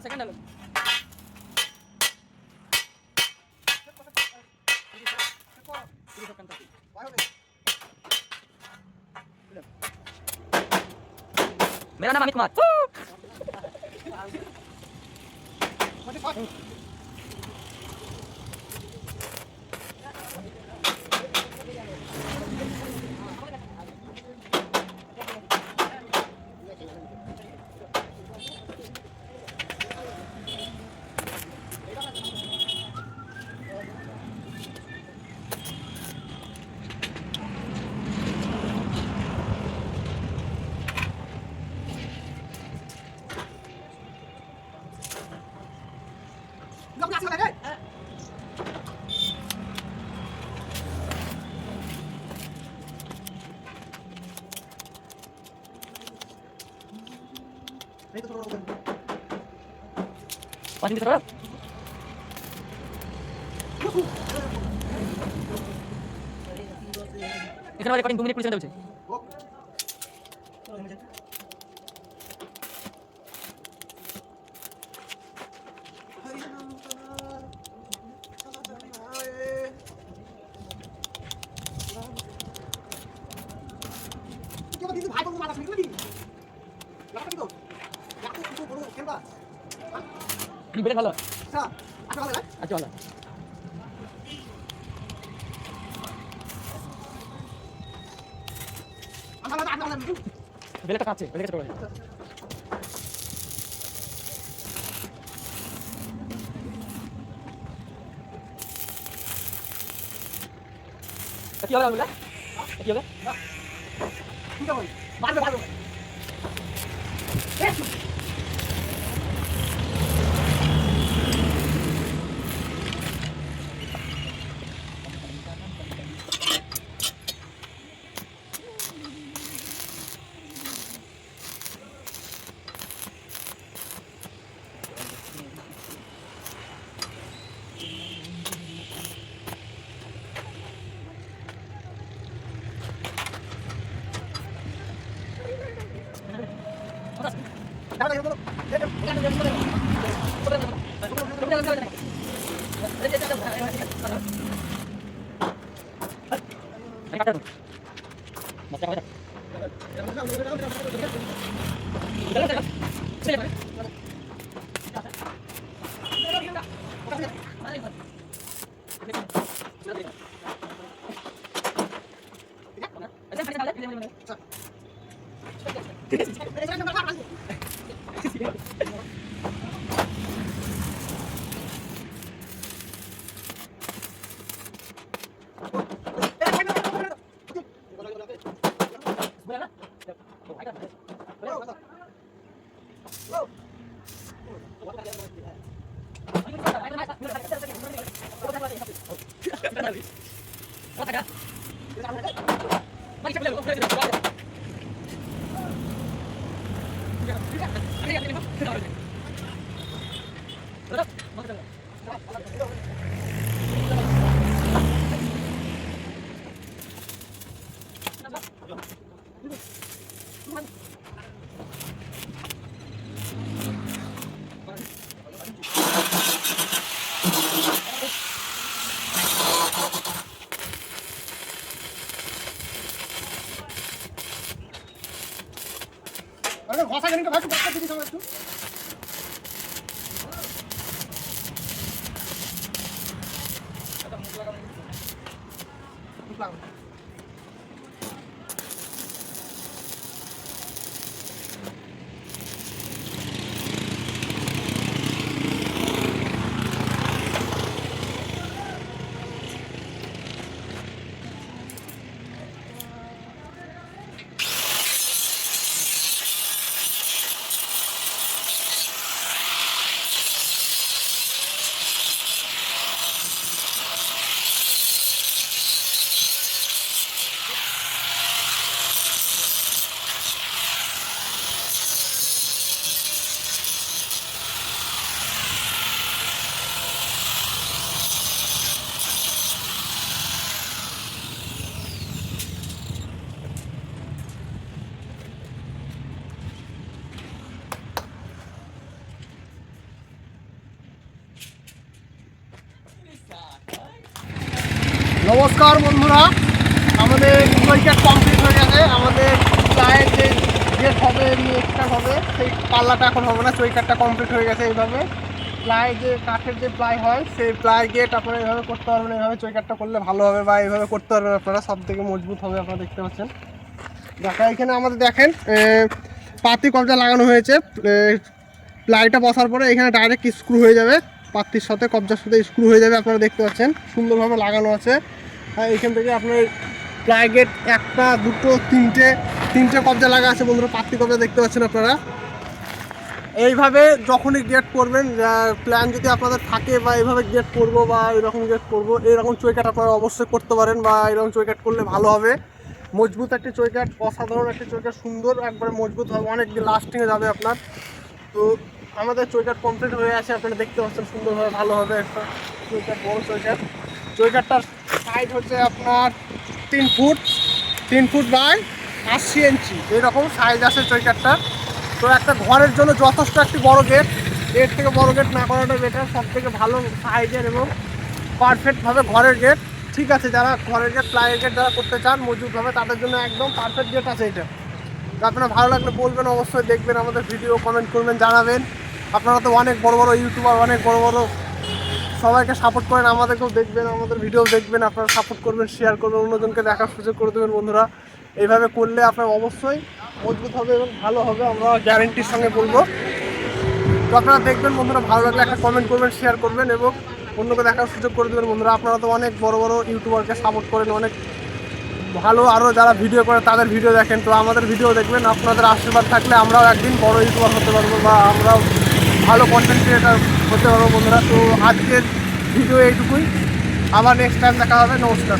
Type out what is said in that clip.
Second হলো मेरा नाम अमित कुमार पानी भी थोड़ा এখানে রেকর্ডিং 2 মিনিট পুলিশ চলছে বেড়ে ভালো আচ্ছা ভালো আচ্ছা ভালো বেলেটা কাছে বেলে ছোট করে কি হবে বললা কি হবে ঠিক আছে মারবে মারবে ভাষা গানিটা ভাষা বাচ্চা দিদি সবাই একটু নমস্কার বন্ধুরা, আমাদের উইকেট কমপ্লিট হয়ে গেছে। আমাদের প্লায়ের যে গেট হবে এমনি এক্সট্রা হবে, সেই পাল্লাটা এখন হবে না। উইকেটটা কমপ্লিট হয়ে গেছে। এইভাবে প্লাই যে কাঠের যে প্লাই হয় সেই প্লাই গেট আপনারা এইভাবে করতে পারবেন। এইভাবে উইকেটটা করলে ভালো হবে বা এইভাবে করতে পারবেন আপনারা, সব থেকে মজবুত হবে। আপনারা দেখতে পাচ্ছেন এখানে আমাদের দেখেন পাতি কবজা লাগানো হয়েছে। প্লাইটা বসার পরে এখানে ডাইরেক্ট স্ক্রু হয়ে যাবে, পাত্তির সাথে কবজার সাথে স্ক্রু হয়ে যাবে। আপনারা দেখতে পাচ্ছেন সুন্দরভাবে লাগানো আছে। এইখান থেকে আপনার প্লাই গেট একটা দুটো তিনটে কবজা লাগা আছে বন্ধুরা, পাত্তি কবজা দেখতে পাচ্ছেন আপনারা। এইভাবে যখনই গেট করবেন, প্ল্যান যদি আপনাদের থাকে বা এইভাবে গেট করবো বা এরকম গেট করবো, এইরকম চৌকাট আপনারা অবশ্যই করতে পারেন বা এরকম চৌকাট করলে ভালো হবে। মজবুত একটি চৌকাট, অসাধারণ একটি চৌকাট, সুন্দর একবারে মজবুত হবে, অনেক দিন লাস্টিংয়ে যাবে আপনার। তো আমাদের চৌকাট কমপ্লিট হয়ে আছে, আপনারা দেখতে পাচ্ছেন সুন্দরভাবে ভালো হবে একটা চৌকাট, বড় চৌকাট। চৌকাটটার সাইজ হচ্ছে আপনার 3 ফুট বাই 80 ইঞ্চি এরকম সাইজ আছে চৌকাটটা। তো একটা ঘরের জন্য যথেষ্ট একটি বড় গেট, এর থেকে বড় গেট না করাটা বেটার, সব থেকে ভালো সাইজের এবং পারফেক্টভাবে ঘরের গেট। ঠিক আছে, যারা ঘরের গেট প্লাইয়ের গেট যারা করতে চান মজবুতভাবে, তাদের জন্য একদম পারফেক্ট গেট আছে এটা। তো আপনারা ভালো লাগলে বলবেন, অবশ্যই দেখবেন আমাদের ভিডিও, কমেন্ট করবেন, জানাবেন। আপনারা তো অনেক বড় বড় ইউটিউবার, অনেক বড় বড় সবাইকে সাপোর্ট করেন, আমাদেরকেও দেখবেন, আমাদের ভিডিও দেখবেন, আপনারা সাপোর্ট করবেন, শেয়ার করবেন, অন্যজনকে দেখার সুযোগ করে দেবেন বন্ধুরা। এইভাবে করলে আপনার অবশ্যই মজবুত হবে এবং ভালো হবে, আমরা গ্যারেন্টির সঙ্গে বলবো। তো আপনারা দেখবেন বন্ধুরা, ভালো লাগলে একটা কমেন্ট করবেন, শেয়ার করবেন এবং অন্যকে দেখার সুযোগ করে দেবেন বন্ধুরা। আপনারা তো অনেক বড় বড় ইউটিউবারকে সাপোর্ট করেন, অনেক ভালো আরও যারা ভিডিও করে তাদের ভিডিও দেখেন, তো আমাদের ভিডিও দেখবেন। আপনাদের আশীর্বাদ থাকলে আমরাও একদিন বড় ইউটিউবার হতে পারবো বা আমরাও ভালো কন্টেন্ট ক্রিয়েটার হতে পারবো বন্ধুরা। তো আজকের ভিডিও এইটুকুই, আবার নেক্সট টাইম দেখা হবে। নমস্কার।